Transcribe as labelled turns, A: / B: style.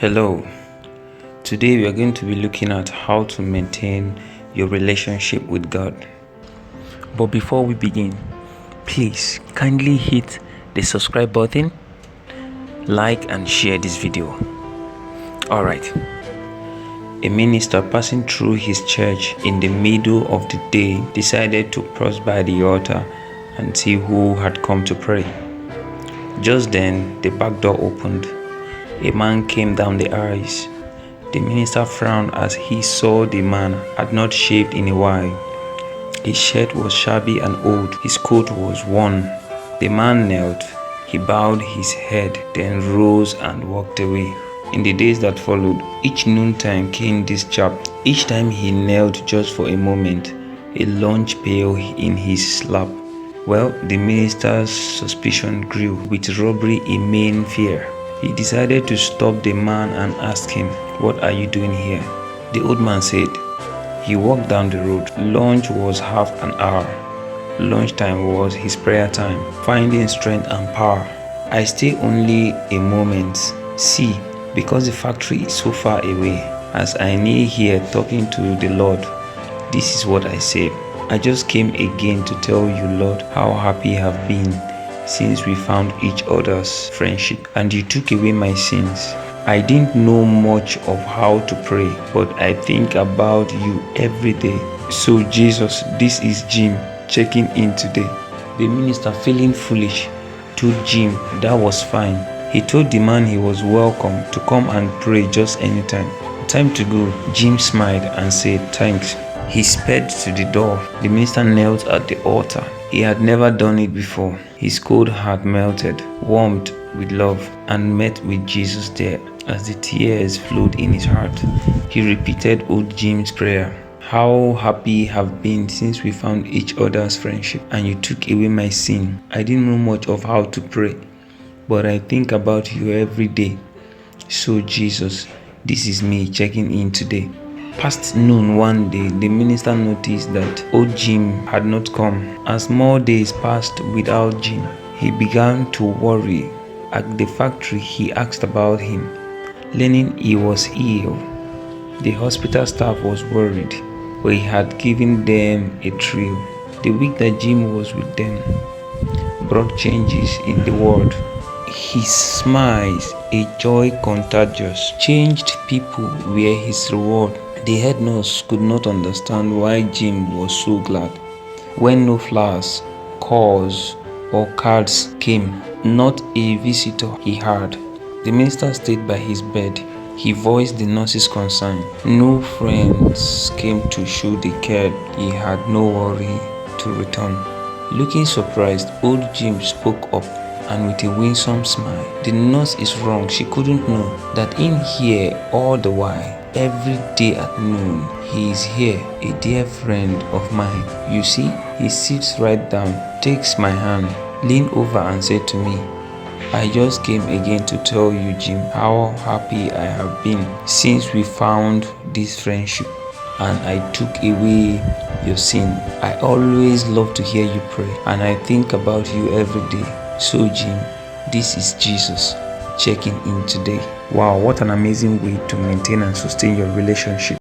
A: Hello, today we are going to be looking at how to maintain your relationship with God.
B: But before we begin, please kindly hit the subscribe button, like and share this video. Alright.
A: A minister passing through his church in the middle of the day decided to pass by the altar and see who had come to pray. Just then, the back door opened. A man came down the aisle. The minister frowned as he saw the man had not shaved in a while. His shirt was shabby and old, his coat was worn. The man knelt, he bowed his head, then rose and walked away. In the days that followed, each noontime came this chap. Each time he knelt just for a moment, a lunch pail in his lap. Well, the minister's suspicion grew, with robbery a main fear. He decided to stop the man and ask him, "What are you doing here?" The old man said, he walked down the road. Lunch was half an hour. Lunchtime was his prayer time, finding strength and power. I stay only a moment. See, because the factory is so far away, as I kneel here talking to the Lord, this is what I say. I just came again to tell you, Lord, how happy I have been since we found each other's friendship and you took away my sins. I didn't know much of how to pray, but I think about you every day. So Jesus, this is Jim checking in today. The minister, feeling foolish, told Jim that was fine. He told the man he was welcome to come and pray just anytime. Time to go. Jim smiled and said thanks. He sped to the door. The minister knelt at the altar. He had never done it before. His cold heart melted, warmed with love, and met with Jesus there. As the tears flowed in his heart, he repeated old Jim's prayer. How happy I have been since we found each other's friendship and you took away my sin. I didn't know much of how to pray, but I think about you every day. So Jesus, this is me checking in today. Past noon one day, the minister noticed that old Jim had not come. As more days passed without Jim, he began to worry. At the factory, he asked about him, learning he was ill. The hospital staff was worried, but he had given them a thrill. The week that Jim was with them brought changes in the world. His smiles, a joy contagious, changed people were his reward. The head nurse could not understand why Jim was so glad. When no flowers, calls, or cards came, not a visitor he had. The minister stayed by his bed. He voiced the nurse's concern. No friends came to show they cared. He had no worry to return. Looking surprised, old Jim spoke up, and with a winsome smile, "The nurse is wrong. She couldn't know that in here all the while, every day at noon, he is here, a dear friend of mine. You see, he sits right down, takes my hand, leaned over and said to me, I just came again to tell you, Jim, how happy I have been since we found this friendship and I took away your sin. I always love to hear you pray and I think about you every day. So Jim, this is Jesus checking in today." Wow, what an amazing way to maintain and sustain your relationship.